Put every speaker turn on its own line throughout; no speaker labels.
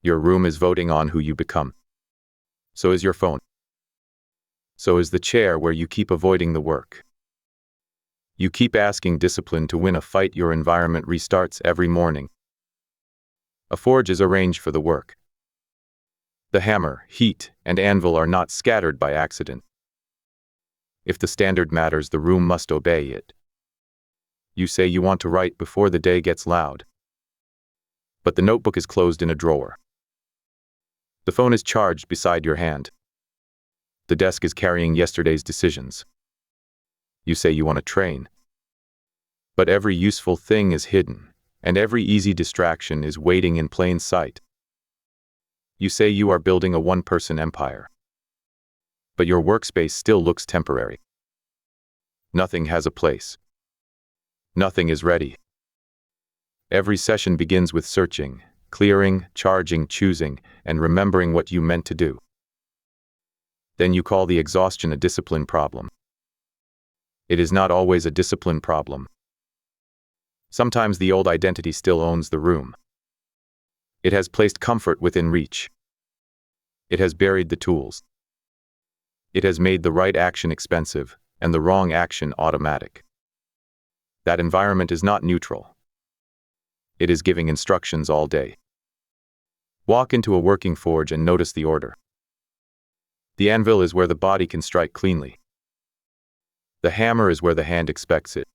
Your room is voting on who you become. So is your phone. So is the chair where you keep avoiding the work. You keep asking discipline to win a fight. Your environment restarts every morning. A forge is arranged for the work. The hammer, heat, and anvil are not scattered by accident. If the standard matters, the room must obey it. You say you want to write before the day gets loud. But the notebook is closed in a drawer. The phone is charged beside your hand. The desk is carrying yesterday's decisions. You say you want to train. But every useful thing is hidden, and every easy distraction is waiting in plain sight. You say you are building a one-person empire. But your workspace still looks temporary. Nothing has a place. Nothing is ready. Every session begins with searching, clearing, charging, choosing, and remembering what you meant to do. Then you call the exhaustion a discipline problem. It is not always a discipline problem. Sometimes the old identity still owns the room. It has placed comfort within reach. It has buried the tools. It has made the right action expensive and the wrong action automatic. That environment is not neutral. It is giving instructions all day. Walk into a working forge and notice the order. The anvil is where the body can strike cleanly. The hammer is where the hand expects it.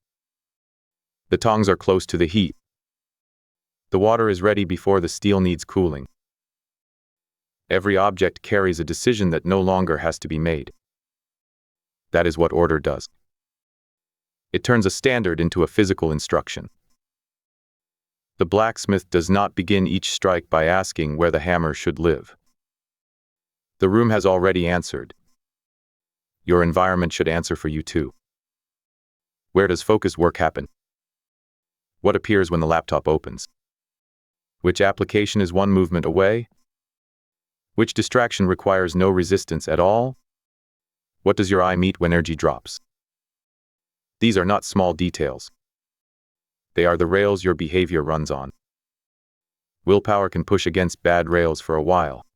The tongs are close to the heat. The water is ready before the steel needs cooling. Every object carries a decision that no longer has to be made. That is what order does. It turns a standard into a physical instruction. The blacksmith does not begin each strike by asking where the hammer should live. The room has already answered. Your environment should answer for you too. Where does focused work happen? What appears when the laptop opens? Which application is one movement away? Which distraction requires no resistance at all? What does your eye meet when energy drops? These are not small details. They are the rails your behavior runs on. Willpower can push against bad rails for a while.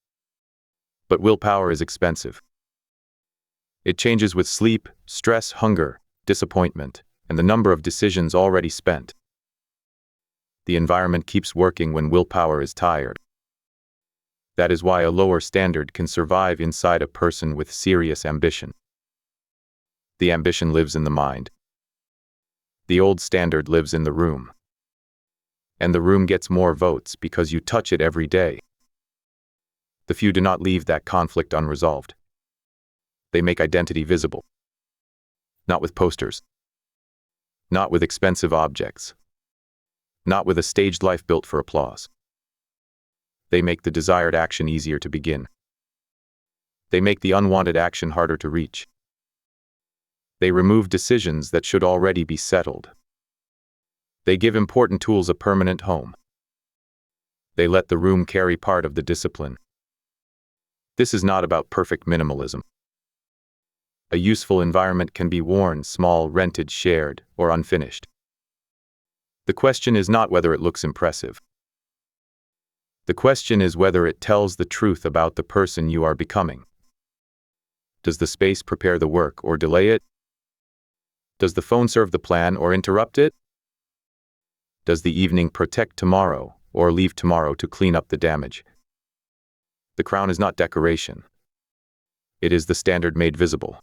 But willpower is expensive. It changes with sleep, stress, hunger, disappointment, and the number of decisions already spent. The environment keeps working when willpower is tired. That is why a lower standard can survive inside a person with serious ambition. The ambition lives in the mind. The old standard lives in the room. And the room gets more votes because you touch it every day. The few do not leave that conflict unresolved. They make identity visible. Not with posters. Not with expensive objects. Not with a staged life built for applause. They make the desired action easier to begin. They make the unwanted action harder to reach. They remove decisions that should already be settled. They give important tools a permanent home. They let the room carry part of the discipline. This is not about perfect minimalism. A useful environment can be worn, small, rented, shared, or unfinished. The question is not whether it looks impressive. The question is whether it tells the truth about the person you are becoming. Does the space prepare the work or delay it? Does the phone serve the plan or interrupt it? Does the evening protect tomorrow or leave tomorrow to clean up the damage? The crown is not decoration. It is the standard made visible.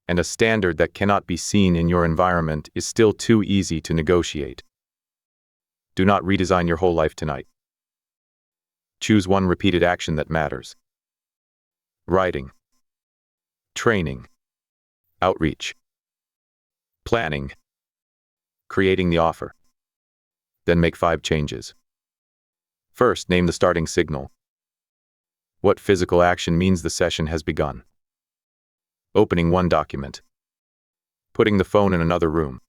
And a standard that cannot be seen in your environment is still too easy to negotiate. Do not redesign your whole life tonight. Choose one repeated action that matters. Writing. Training. Outreach. Planning. Creating the offer. Then make 5 changes. First, name the starting signal. What physical action means the session has begun? Opening one document. Putting the phone in another room.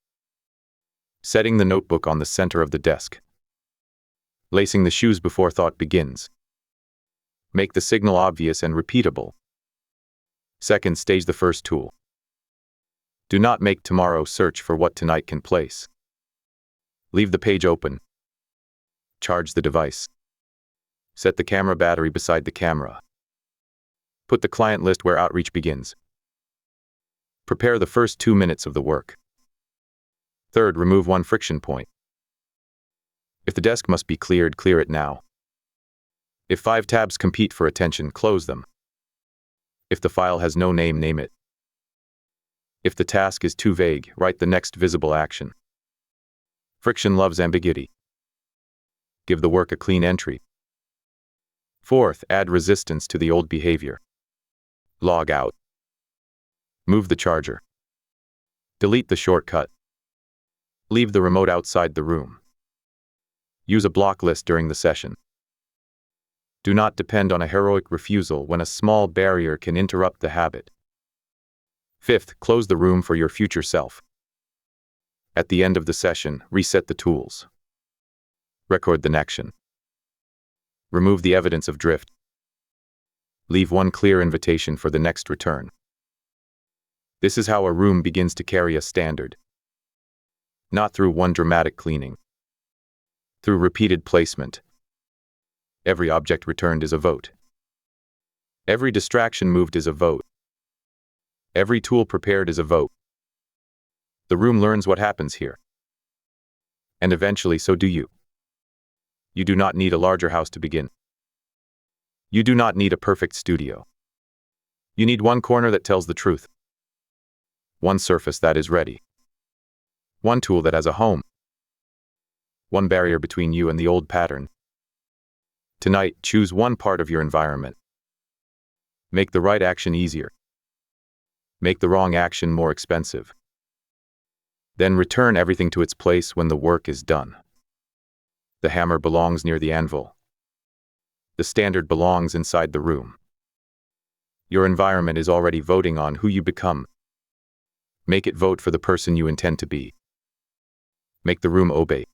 Setting the notebook on the center of the desk. Lacing the shoes before thought begins. Make the signal obvious and repeatable. Second, stage the first tool. Do not make tomorrow search for what tonight can place. Leave the page open. Charge the device. Set the camera battery beside the camera. Put the client list where outreach begins. Prepare the first 2 minutes of the work. Third, remove one friction point. If the desk must be cleared, clear it now. If 5 tabs compete for attention, close them. If the file has no name, name it. If the task is too vague, write the next visible action. Friction loves ambiguity. Give the work a clean entry. Fourth, add resistance to the old behavior. Log out. Move the charger. Delete the shortcut. Leave the remote outside the room. Use a block list during the session. Do not depend on a heroic refusal when a small barrier can interrupt the habit. Fifth, close the room for your future self. At the end of the session, reset the tools. Record the action. Remove the evidence of drift. Leave one clear invitation for the next return. This is how a room begins to carry a standard. Not through one dramatic cleaning. Through repeated placement. Every object returned is a vote. Every distraction moved is a vote. Every tool prepared is a vote. The room learns what happens here. And eventually, so do you. You do not need a larger house to begin. You do not need a perfect studio. You need one corner that tells the truth. One surface that is ready. One tool that has a home. One barrier between you and the old pattern. Tonight, choose one part of your environment. Make the right action easier. Make the wrong action more expensive. Then return everything to its place when the work is done. The hammer belongs near the anvil. The standard belongs inside the room. Your environment is already voting on who you become. Make it vote for the person you intend to be. Make the room obey.